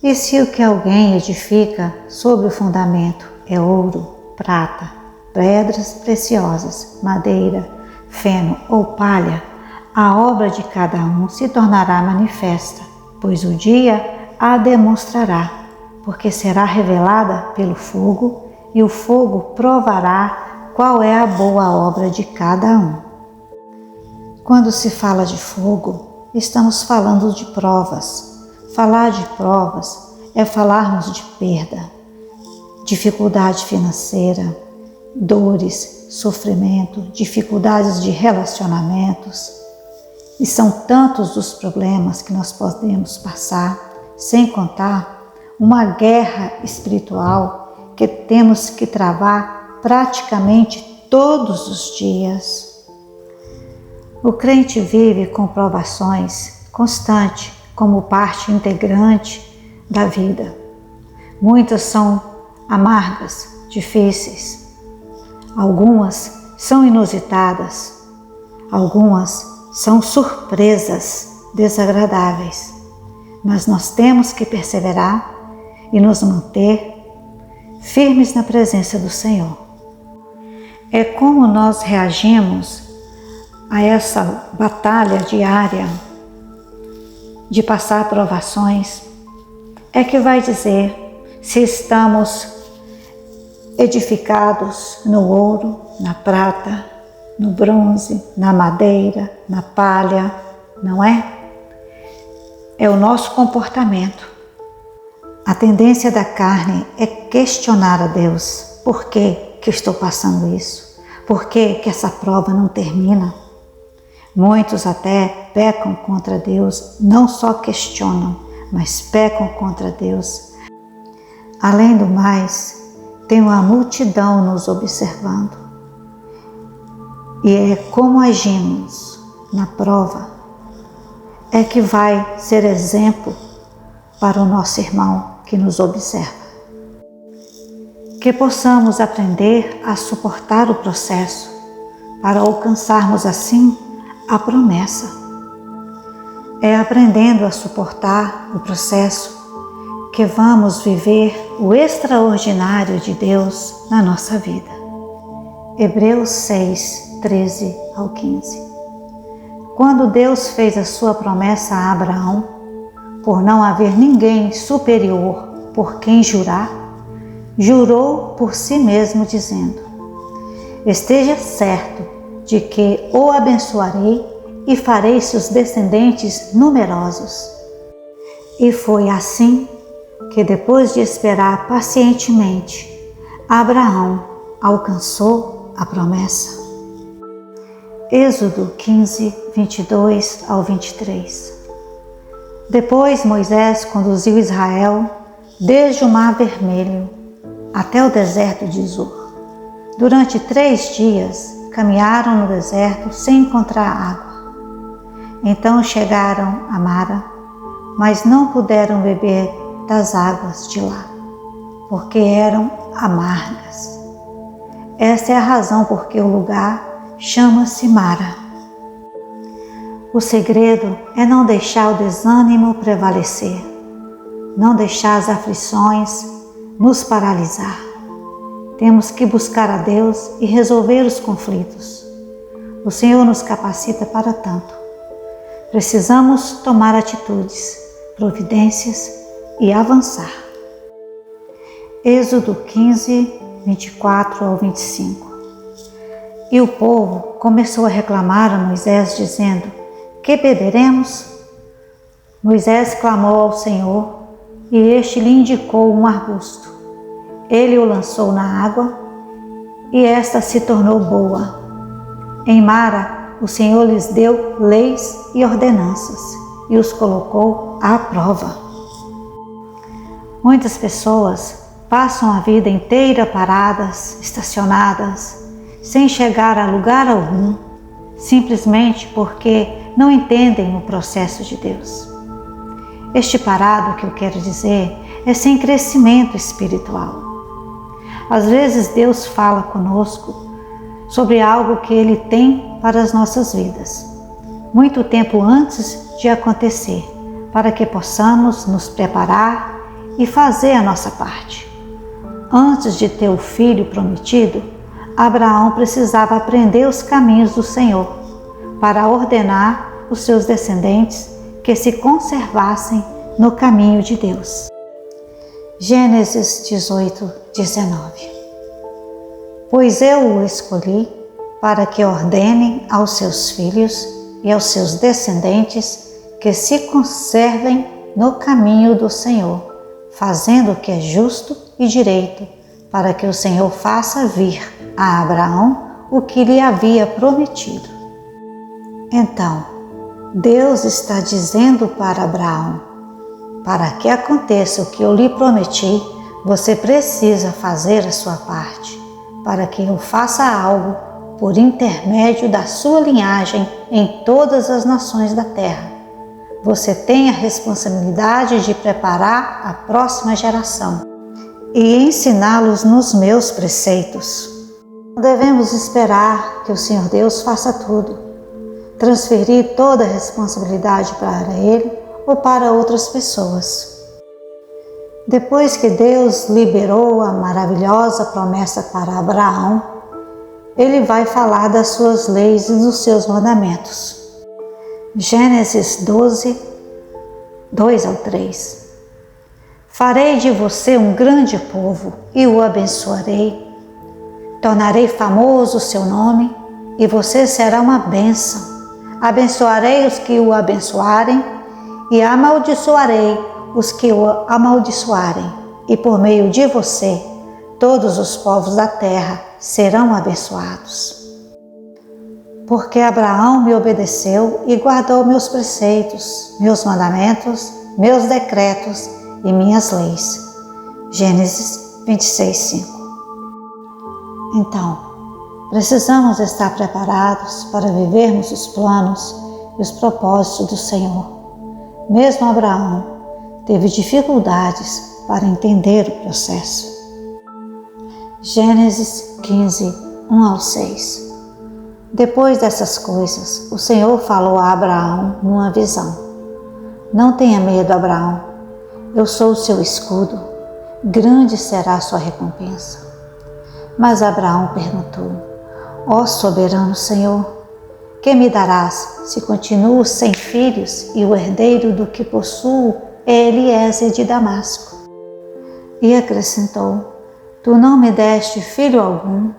E se o que alguém edifica sobre o fundamento é ouro, prata, pedras preciosas, madeira, feno ou palha, a obra de cada um se tornará manifesta, pois o dia a demonstrará, porque será revelada pelo fogo, e o fogo provará qual é a boa obra de cada um. Quando se fala de fogo, estamos falando de provas. Falar de provas é falarmos de perda, dificuldade financeira, dores, sofrimento, dificuldades de relacionamentos. E são tantos os problemas que nós podemos passar, sem contar uma guerra espiritual que temos que travar praticamente todos os dias. O crente vive com provações constantes como parte integrante da vida. Muitas são amargas, difíceis. Algumas são inusitadas. Algumas são surpresas desagradáveis. Mas nós temos que perseverar e nos manter firmes na presença do Senhor. É como nós reagimos a essa batalha diária de passar provações, é que vai dizer se estamos edificados no ouro, na prata, no bronze, na madeira, na palha, não é? É o nosso comportamento. A tendência da carne é questionar a Deus. Por que eu estou passando isso? Por que essa prova não termina? Muitos até pecam contra Deus, não só questionam, mas pecam contra Deus. Além do mais, tem uma multidão nos observando. E é como agimos na prova é que vai ser exemplo para o nosso irmão que nos observa. Que possamos aprender a suportar o processo para alcançarmos assim a promessa. É aprendendo a suportar o processo que vamos viver o extraordinário de Deus na nossa vida. Hebreus 6, 13 ao 15. Quando Deus fez a sua promessa a Abraão, por não haver ninguém superior por quem jurar, jurou por si mesmo, dizendo: esteja certo de que o abençoarei e farei seus descendentes numerosos. E foi assim que, depois de esperar pacientemente, Abraão alcançou a promessa. Êxodo 15, 22 ao 23. Depois Moisés conduziu Israel desde o Mar Vermelho até o deserto de Zur. Durante 3 dias caminharam no deserto sem encontrar água. Então chegaram a Mara, mas não puderam beber das águas de lá, porque eram amargas. Esta é a razão por que o lugar chama-se Mara. O segredo é não deixar o desânimo prevalecer, não deixar as aflições nos paralisar. Temos que buscar a Deus e resolver os conflitos. O Senhor nos capacita para tanto. Precisamos tomar atitudes, providências e avançar. Êxodo 15, 24 ao 25. E o povo começou a reclamar a Moisés, dizendo: que beberemos? Moisés clamou ao Senhor, e este lhe indicou um arbusto. Ele o lançou na água, e esta se tornou boa. Em Mara, o Senhor lhes deu leis e ordenanças, e os colocou à prova. Muitas pessoas passam a vida inteira paradas, estacionadas, sem chegar a lugar algum, simplesmente porque não entendem o processo de Deus. Este parado que eu quero dizer é sem crescimento espiritual. Às vezes Deus fala conosco sobre algo que Ele tem para as nossas vidas, muito tempo antes de acontecer, para que possamos nos preparar e fazer a nossa parte. Antes de ter o filho prometido, Abraão precisava aprender os caminhos do Senhor para ordenar os seus descendentes que se conservassem no caminho de Deus. Gênesis 18, 19. Pois eu o escolhi para que ordene aos seus filhos e aos seus descendentes que se conservem no caminho do Senhor, fazendo o que é justo e direito, para que o Senhor faça vir a Abraão o que lhe havia prometido. Então, Deus está dizendo para Abraão: para que aconteça o que eu lhe prometi, você precisa fazer a sua parte, para que eu faça algo por intermédio da sua linhagem em todas as nações da terra. Você tem a responsabilidade de preparar a próxima geração e ensiná-los nos meus preceitos. Não devemos esperar que o Senhor Deus faça tudo, transferir toda a responsabilidade para Ele ou para outras pessoas. Depois que Deus liberou a maravilhosa promessa para Abraão, Ele vai falar das suas leis e dos seus mandamentos. Gênesis 12, 2-3. Farei de você um grande povo e o abençoarei. Tornarei famoso o seu nome e você será uma bênção. Abençoarei os que o abençoarem e amaldiçoarei os que o amaldiçoarem. E por meio de você, todos os povos da terra serão abençoados. Porque Abraão me obedeceu e guardou meus preceitos, meus mandamentos, meus decretos e minhas leis. Gênesis 26:5. Então, precisamos estar preparados para vivermos os planos e os propósitos do Senhor. Mesmo Abraão teve dificuldades para entender o processo. Gênesis 15, 1-6. Depois dessas coisas, o Senhor falou a Abraão numa visão: Não tenha medo, Abraão, eu sou o seu escudo, grande será a sua recompensa. Mas Abraão perguntou: Ó soberano Senhor, que me darás se continuo sem filhos e o herdeiro do que possuo é Eliezer de Damasco? E acrescentou: Tu não me deste filho algum.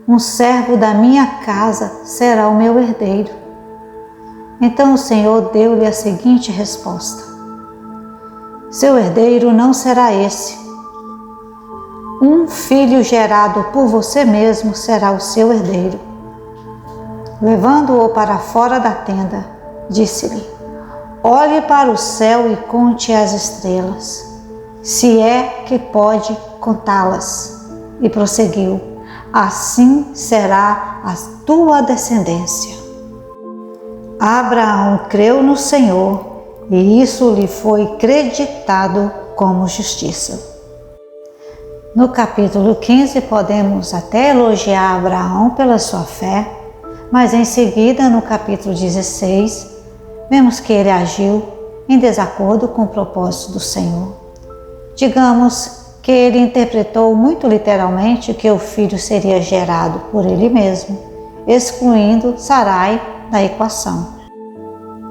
Um servo da minha casa será o meu herdeiro. Então o Senhor deu-lhe a seguinte resposta: Seu herdeiro não será esse. Um filho gerado por você mesmo será o seu herdeiro. Levando-o para fora da tenda, disse-lhe: Olhe para o céu e conte as estrelas, se é que pode contá-las. E prosseguiu: Assim será a tua descendência. Abraão creu no Senhor e isso lhe foi creditado como justiça. No capítulo 15 podemos até elogiar Abraão pela sua fé, mas em seguida, no capítulo 16, vemos que ele agiu em desacordo com o propósito do Senhor. Digamos que ele interpretou muito literalmente que o filho seria gerado por ele mesmo, excluindo Sarai da equação.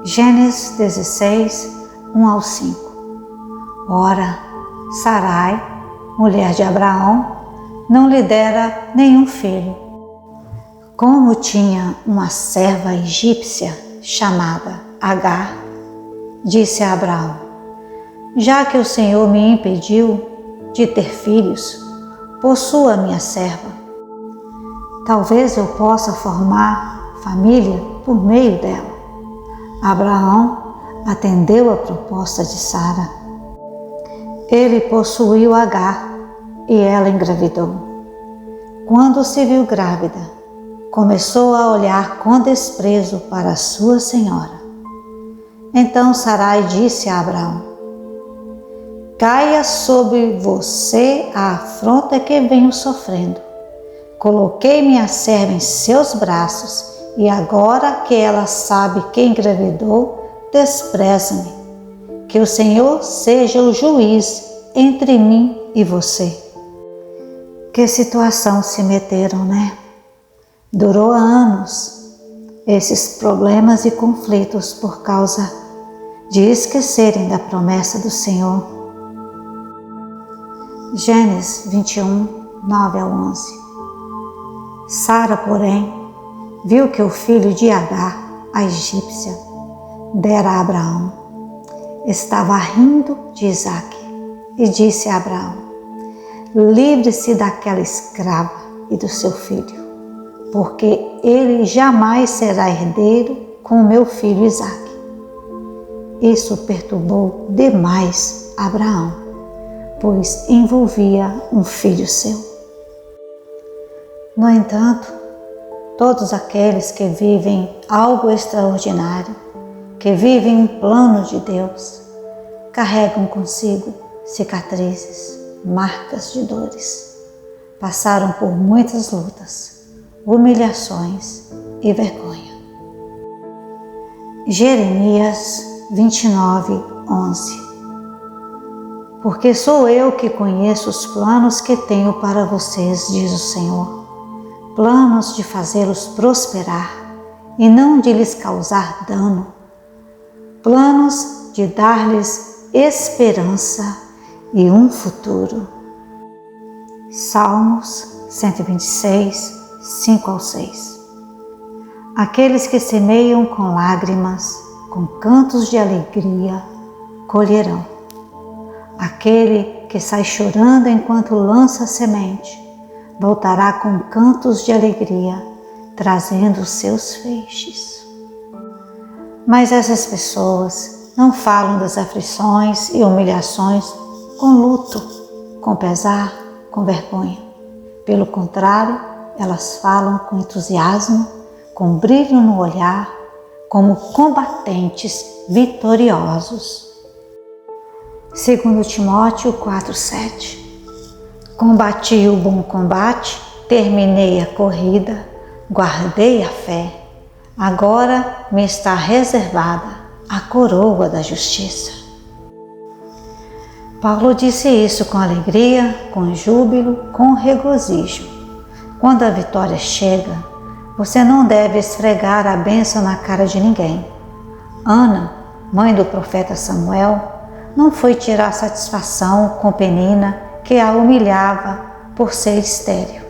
Gênesis 16, 1-5. Ora, Sarai, mulher de Abraão, não lhe dera nenhum filho. Como tinha uma serva egípcia chamada Agar, disse a Abraão: Já que o Senhor me impediu de ter filhos, possua minha serva. Talvez eu possa formar família por meio dela. Abraão atendeu a proposta de Sara. Ele possuiu Agar e ela engravidou. Quando se viu grávida, começou a olhar com desprezo para sua senhora. Então Sarai disse a Abraão: Caia sobre você a afronta que venho sofrendo. Coloquei minha serva em seus braços e agora que ela sabe que engravidou, despreza-me. Que o Senhor seja o juiz entre mim e você. Que situação se meteram, né? Durou anos esses problemas e conflitos por causa de esquecerem da promessa do Senhor. Gênesis 21, 9 a 11. Sara, porém, viu que o filho de Agar, a egípcia, dera a Abraão. Estava rindo de Isaque e disse a Abraão: livre-se daquela escrava e do seu filho, porque ele jamais será herdeiro com o meu filho Isaque. Isso perturbou demais Abraão, pois envolvia um filho seu. No entanto, todos aqueles que vivem algo extraordinário, que vivem um plano de Deus, carregam consigo cicatrizes, marcas de dores. Passaram por muitas lutas, humilhações e vergonha. Jeremias 29, 11. Porque sou eu que conheço os planos que tenho para vocês, diz o Senhor, planos de fazê-los prosperar e não de lhes causar dano, planos de dar-lhes esperança e um futuro. Salmos 126, 5 ao 6. Aqueles que semeiam com lágrimas, com cantos de alegria, colherão. Aquele que sai chorando enquanto lança a semente, voltará com cantos de alegria, trazendo os seus feixes. Mas essas pessoas não falam das aflições e humilhações com luto, com pesar, com vergonha. Pelo contrário, elas falam com entusiasmo, com brilho no olhar, como combatentes vitoriosos. 2 Timóteo 4:7. Combati o bom combate, terminei a corrida, guardei a fé. Agora me está reservada a coroa da justiça. Paulo disse isso com alegria, com júbilo, com regozijo. Quando a vitória chega, você não deve esfregar a bênção na cara de ninguém. Ana, mãe do profeta Samuel, não foi tirar satisfação com Penina, que a humilhava por ser estéril.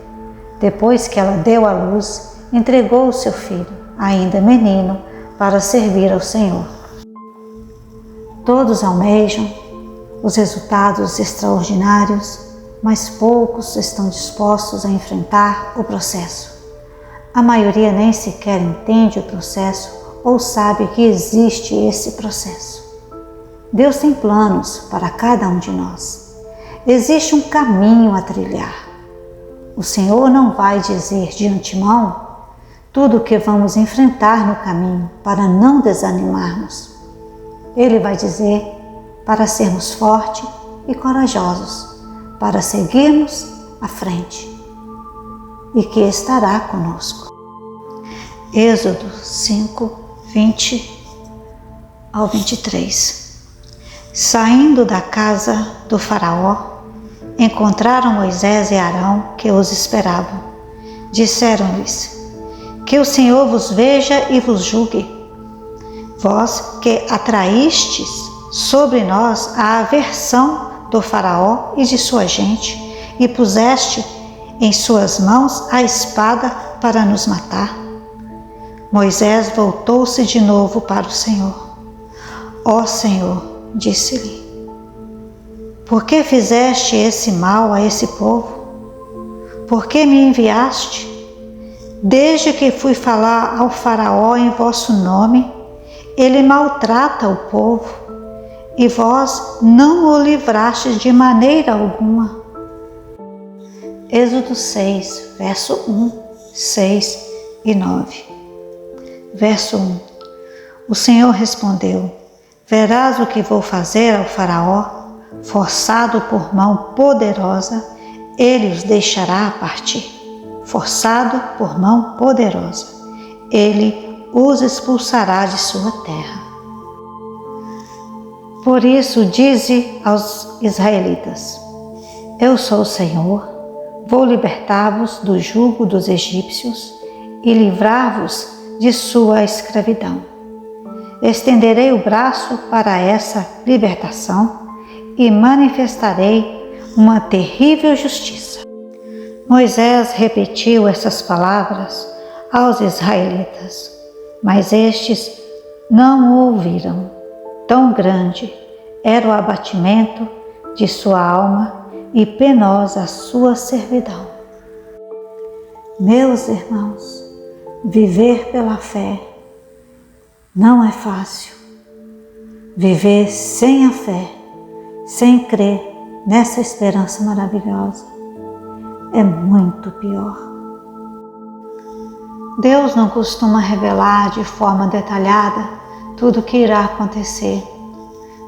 Depois que ela deu à luz, entregou o seu filho, ainda menino, para servir ao Senhor. Todos almejam os resultados extraordinários, mas poucos estão dispostos a enfrentar o processo. A maioria nem sequer entende o processo ou sabe que existe esse processo. Deus tem planos para cada um de nós. Existe um caminho a trilhar. O Senhor não vai dizer de antemão tudo o que vamos enfrentar no caminho para não desanimarmos. Ele vai dizer para sermos fortes e corajosos, para seguirmos à frente e que estará conosco. Êxodo 5, 20 ao 23. Saindo da casa do faraó, encontraram Moisés e Arão que os esperavam. Disseram-lhes: que o Senhor vos veja e vos julgue. Vós que atraístes sobre nós a aversão do faraó e de sua gente, e puseste em suas mãos a espada para nos matar. Moisés voltou-se de novo para o Senhor. Ó Senhor, disse-lhe, por que fizeste esse mal a esse povo? Por que me enviaste? Desde que fui falar ao faraó em vosso nome, ele maltrata o povo, e vós não o livrastes de maneira alguma. Êxodo 6, verso 1, 6 e 9. Verso 1. O Senhor respondeu: verás o que vou fazer ao faraó, forçado por mão poderosa, ele os deixará partir. Forçado por mão poderosa, ele os expulsará de sua terra. Por isso dize aos israelitas: Eu sou o Senhor, vou libertar-vos do jugo dos egípcios e livrar-vos de sua escravidão. Estenderei o braço para essa libertação e manifestarei uma terrível justiça. Moisés repetiu essas palavras aos israelitas, mas estes não o ouviram. Tão grande era o abatimento de sua alma e penosa a sua servidão. Meus irmãos, viver pela fé não é fácil. Viver sem a fé, sem crer nessa esperança maravilhosa, é muito pior. Deus não costuma revelar de forma detalhada tudo o que irá acontecer,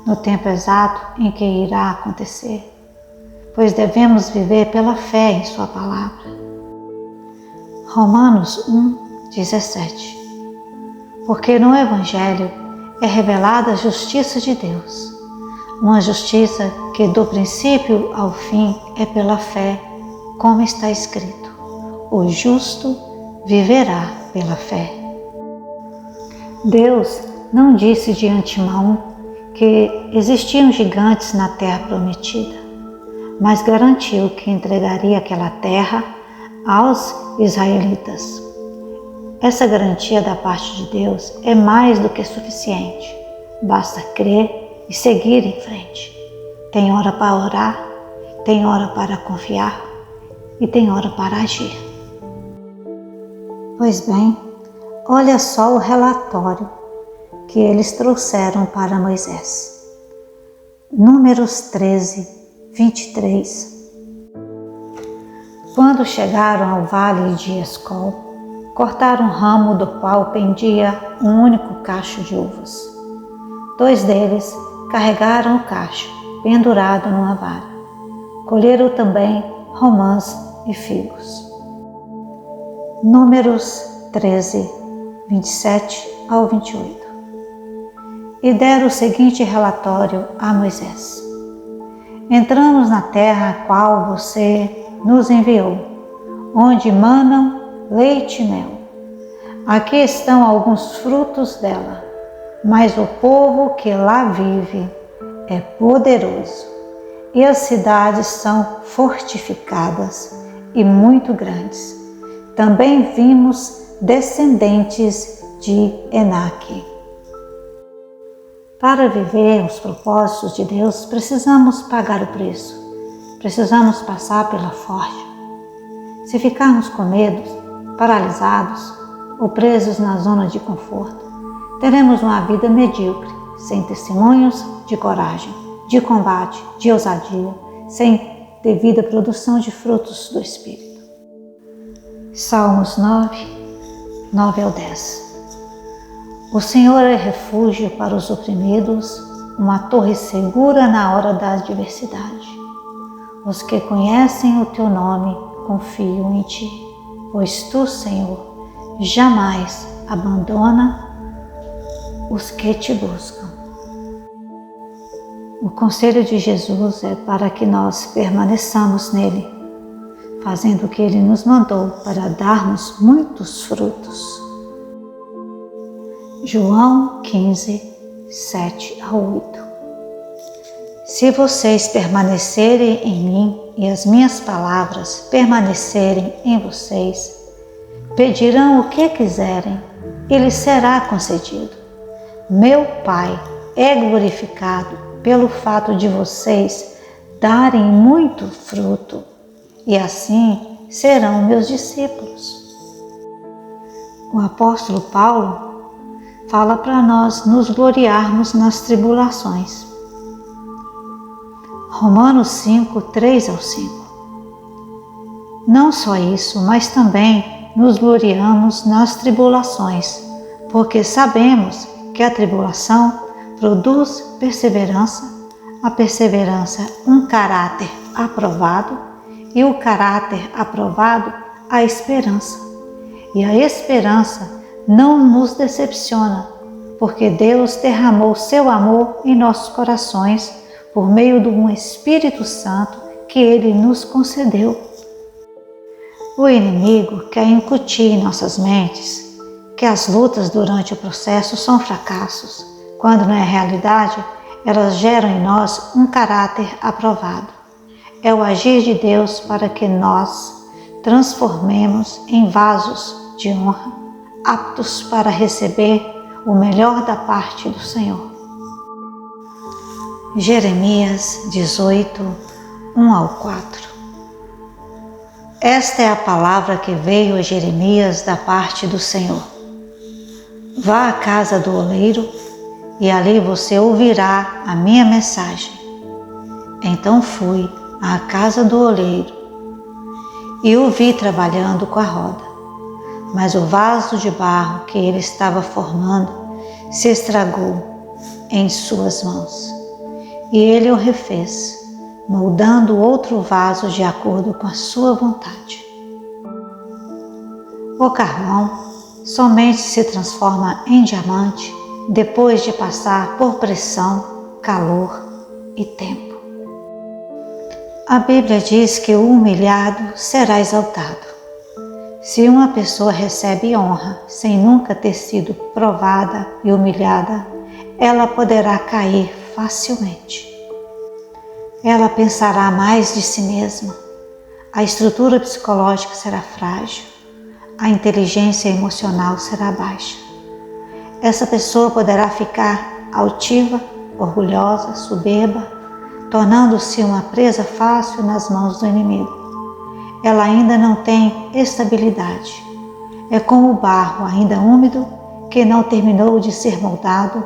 no tempo exato em que irá acontecer, pois devemos viver pela fé em sua palavra. Romanos 1:17. Porque no Evangelho é revelada a justiça de Deus, uma justiça que do princípio ao fim é pela fé, como está escrito: o justo viverá pela fé. Deus não disse de antemão que existiam gigantes na terra prometida, mas garantiu que entregaria aquela terra aos israelitas. Essa garantia da parte de Deus é mais do que suficiente. Basta crer e seguir em frente. Tem hora para orar, tem hora para confiar e tem hora para agir. Pois bem, olha só o relatório que eles trouxeram para Moisés. Números 13:23. Quando chegaram ao vale de Escol, cortaram um ramo do qual pendia um único cacho de uvas. 2 deles carregaram o cacho, pendurado numa vara. Colheram também romãs e figos. Números 13:27-28. E deram o seguinte relatório a Moisés: Entramos na terra a qual você nos enviou, onde manam leite e mel. Aqui estão alguns frutos dela, mas o povo que lá vive é poderoso, e as cidades são fortificadas e muito grandes. Também vimos descendentes de Enaque. Para viver os propósitos de Deus, precisamos pagar o preço. Precisamos passar pela forja. Se ficarmos com medo, paralisados ou presos na zona de conforto, teremos uma vida medíocre, sem testemunhos de coragem, de combate, de ousadia, sem devida produção de frutos do Espírito. Salmos 9:9-10. O Senhor é refúgio para os oprimidos, uma torre segura na hora da adversidade. Os que conhecem o teu nome confiam em ti, pois tu, Senhor, jamais abandona os que te buscam. O conselho de Jesus é para que nós permaneçamos nele, fazendo o que ele nos mandou para darmos muitos frutos. João 15:7-8. Se vocês permanecerem em mim e as minhas palavras permanecerem em vocês, pedirão o que quiserem e lhes será concedido. Meu Pai é glorificado pelo fato de vocês darem muito fruto, e assim serão meus discípulos. O apóstolo Paulo fala para nós nos gloriarmos nas tribulações. Romanos 5:3-5. Não só isso, mas também nos gloriamos nas tribulações, porque sabemos que a tribulação produz perseverança, a perseverança um caráter aprovado e o caráter aprovado a esperança. E a esperança não nos decepciona, porque Deus derramou seu amor em nossos corações por meio de um Espírito Santo que Ele nos concedeu. O inimigo quer incutir em nossas mentes que as lutas durante o processo são fracassos, quando na realidade elas geram em nós um caráter aprovado. É o agir de Deus para que nós transformemos em vasos de honra, aptos para receber o melhor da parte do Senhor. Jeremias 18, 1-4. Esta é a palavra que veio a Jeremias da parte do Senhor. Vá à casa do oleiro e ali você ouvirá a minha mensagem. Então fui à casa do oleiro e o vi trabalhando com a roda, mas o vaso de barro que ele estava formando se estragou em suas mãos. E ele o refez, moldando outro vaso de acordo com a sua vontade. O carvão somente se transforma em diamante depois de passar por pressão, calor e tempo. A Bíblia diz que o humilhado será exaltado. Se uma pessoa recebe honra sem nunca ter sido provada e humilhada, ela poderá cair facilmente. Ela pensará mais de si mesma, a estrutura psicológica será frágil, a inteligência emocional será baixa. Essa pessoa poderá ficar altiva, orgulhosa, soberba, tornando-se uma presa fácil nas mãos do inimigo. Ela ainda não tem estabilidade. É como o barro ainda úmido que não terminou de ser moldado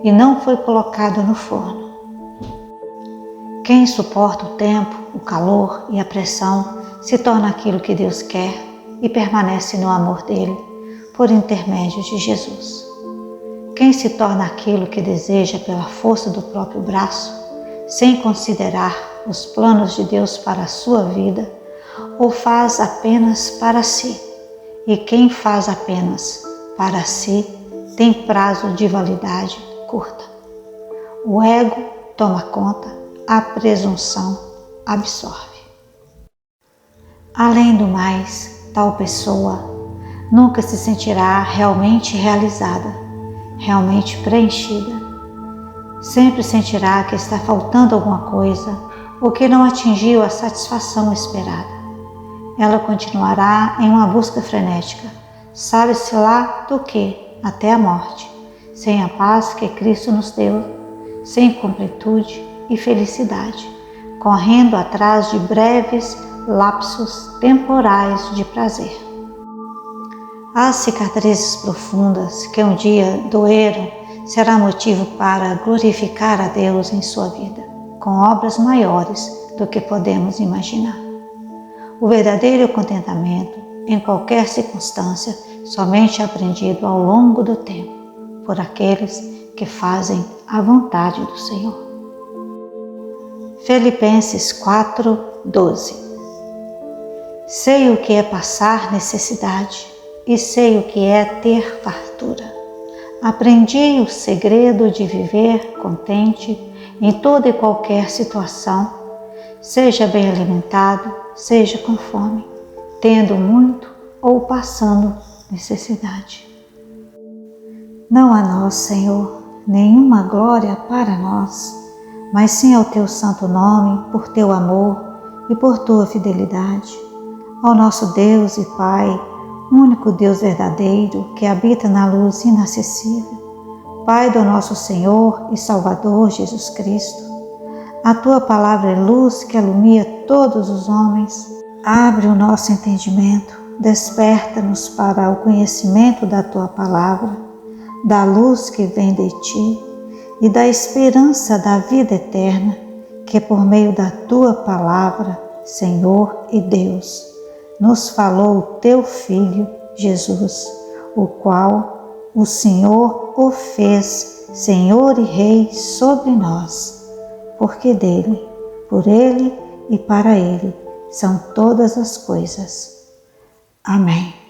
e não foi colocado no forno. Quem suporta o tempo, o calor e a pressão se torna aquilo que Deus quer e permanece no amor dele por intermédio de Jesus. Quem se torna aquilo que deseja pela força do próprio braço, sem considerar os planos de Deus para a sua vida, ou faz apenas para si. E quem faz apenas para si tem prazo de validade curta. O ego toma conta, a presunção absorve. Além do mais, tal pessoa nunca se sentirá realmente realizada, realmente preenchida. Sempre sentirá que está faltando alguma coisa ou que não atingiu a satisfação esperada. Ela continuará em uma busca frenética, sabe-se lá do que, até a morte, sem a paz que Cristo nos deu, sem completude e felicidade, correndo atrás de breves lapsos temporais de prazer. As cicatrizes profundas que um dia doeram será motivo para glorificar a Deus em sua vida, com obras maiores do que podemos imaginar. O verdadeiro contentamento, em qualquer circunstância, somente é aprendido ao longo do tempo, por aqueles que fazem a vontade do Senhor. Filipenses 4:12. Sei o que é passar necessidade e sei o que é ter fartura. Aprendi o segredo de viver contente em toda e qualquer situação, seja bem alimentado, seja com fome, tendo muito ou passando necessidade. Não a nós, Senhor, nenhuma glória para nós, mas sim ao Teu santo nome, por Teu amor e por Tua fidelidade, ao nosso Deus e Pai, único Deus verdadeiro que habita na luz inacessível, Pai do nosso Senhor e Salvador Jesus Cristo. A Tua palavra é luz que alumia todos os homens. Abre o nosso entendimento, desperta-nos para o conhecimento da Tua palavra, da luz que vem de Ti e da esperança da vida eterna, que por meio da Tua palavra, Senhor e Deus, nos falou o Teu Filho, Jesus, o qual o Senhor o fez Senhor e Rei sobre nós, porque dele, por Ele e para Ele são todas as coisas. Amém.